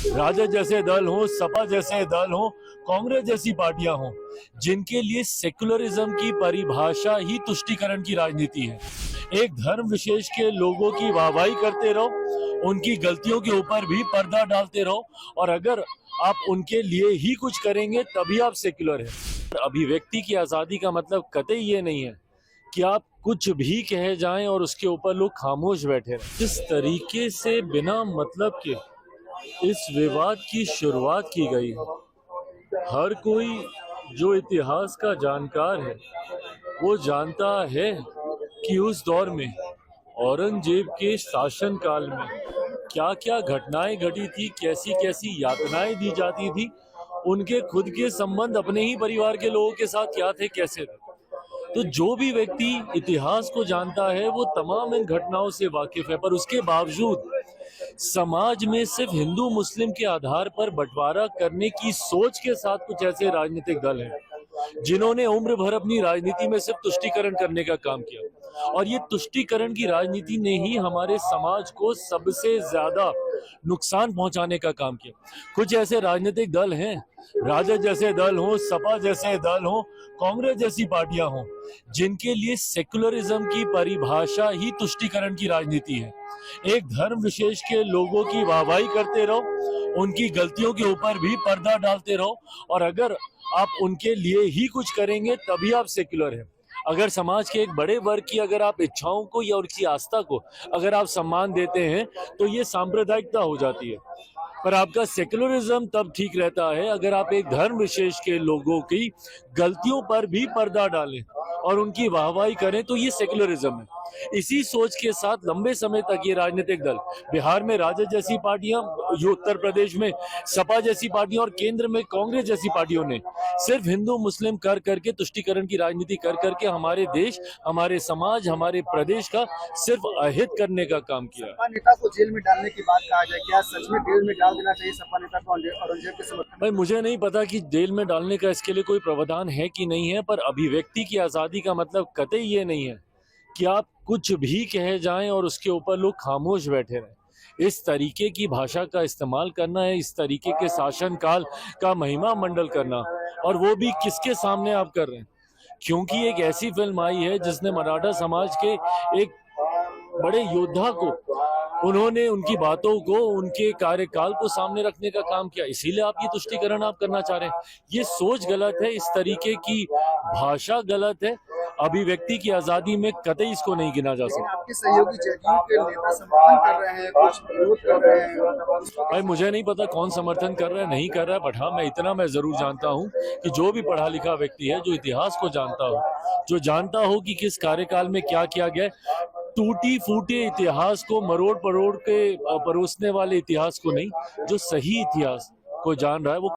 राजद जैसे दल हों, सपा जैसे दल हों, कांग्रेस जैसी पार्टियां हों, जिनके लिए सेकुलरिज्म की परिभाषा ही तुष्टीकरण की राजनीति है। एक धर्म विशेष के लोगों की वाहवाही करते रहो, उनकी गलतियों के ऊपर भी पर्दा डालते रहो, और अगर आप उनके लिए ही कुछ करेंगे तभी आप सेक्युलर हैं। अभिव्यक्ति की आजादी का मतलब कतई ये नहीं है कि आप कुछ भी कहे जाएं और उसके ऊपर लोग खामोश बैठे रहें। जिस तरीके से बिना मतलब के इस विवाद की शुरुआत की गई है, हर कोई जो इतिहास का जानकार है वो जानता है कि उस दौर में औरंगजेब के शासनकाल में क्या क्या घटनाएं घटी थी, कैसी कैसी यातनाएं दी जाती थी, उनके खुद के संबंध अपने ही परिवार के लोगों के साथ क्या थे, कैसे थे। तो जो भी व्यक्ति इतिहास को जानता है वो तमाम इन घटनाओं से वाकिफ है, पर उसके बावजूद समाज में सिर्फ हिंदू मुस्लिम के आधार पर बंटवारा करने की सोच के साथ कुछ ऐसे राजनीतिक दल हैं जिन्होंने उम्र भर अपनी राजनीति में सिर्फ तुष्टीकरण करने का काम किया, और ये तुष्टीकरण की राजनीति ने ही हमारे समाज को सबसे ज्यादा नुकसान पहुंचाने का काम किया। कुछ ऐसे राजनीतिक दल हैं, राजद जैसे दल हों, सपा जैसे दल हों, कांग्रेस जैसी पार्टियां हों, जिनके लिए सेकुलरिज्म की परिभाषा ही तुष्टीकरण की राजनीति है। एक धर्म विशेष के लोगों की वाहवाही करते रहो, उनकी गलतियों के ऊपर भी पर्दा डालते रहो, और अगर आप उनके लिए ही कुछ करेंगे तभी आप सेक्युलर हैं। अगर समाज के एक बड़े वर्ग की अगर आप इच्छाओं को या उनकी आस्था को अगर आप सम्मान देते हैं तो ये सांप्रदायिकता हो जाती है। पर आपका सेक्युलरिज्म तब ठीक रहता है अगर आप एक धर्म विशेष के लोगों की गलतियों पर भी पर्दा डालें और उनकी वाहवाही करें, तो ये सेक्युलरिज्म है। इसी सोच के साथ लंबे समय तक ये राजनीतिक दल, बिहार में राजद जैसी पार्टियां, उत्तर प्रदेश में सपा जैसी पार्टियां और केंद्र में कांग्रेस जैसी पार्टियों ने सिर्फ हिंदू मुस्लिम कर करके, तुष्टीकरण की राजनीति कर करके हमारे देश, हमारे समाज, हमारे प्रदेश का सिर्फ अहित करने का काम किया। सपा नेता को जेल में डालने की बात कहा जाए, क्या सच में जेल में डाल देना चाहिए सपा नेता को औरंगजेब के समर्थन? भाई मुझे नहीं पता कि जेल में डालने का इसके लिए कोई प्रावधान है कि नहीं है, पर अभिव्यक्ति की आजादी का मतलब कतई ये नहीं है कि आप कुछ भी कहे जाएं और उसके ऊपर लोग खामोश बैठे रहें। इस तरीके की भाषा का इस्तेमाल करना है, इस तरीके के शासनकाल का महिमा मंडल करना, और वो भी किसके सामने आप कर रहे हैं? क्योंकि एक ऐसी फिल्म आई है जिसने मराठा समाज के एक बड़े योद्धा को, उन्होंने उनकी बातों को, उनके कार्यकाल को सामने रखने का काम किया, इसीलिए आप ये तुष्टीकरण आप करना चाह रहे हैं। ये सोच गलत है, इस तरीके की भाषा गलत है। अभिव्यक्ति की आजादी में कतई इसको नहीं गिना जा सकता। आपके सहयोगी जदयू के नेता समर्थन कर रहे हैं, कुछ विरोध कर रहे हैं। भाई मुझे नहीं पता कौन समर्थन कर रहा है, नहीं कर रहा है, बट हाँ मैं इतना मैं जरूर जानता हूँ कि जो भी पढ़ा लिखा व्यक्ति है, जो इतिहास को जानता हो, जो जानता हो कि किस कार्यकाल में क्या किया गया, टूटी फूटे इतिहास को मरोड़ परोड़ के परोसने वाले इतिहास को नहीं, जो सही इतिहास को जान रहा है वो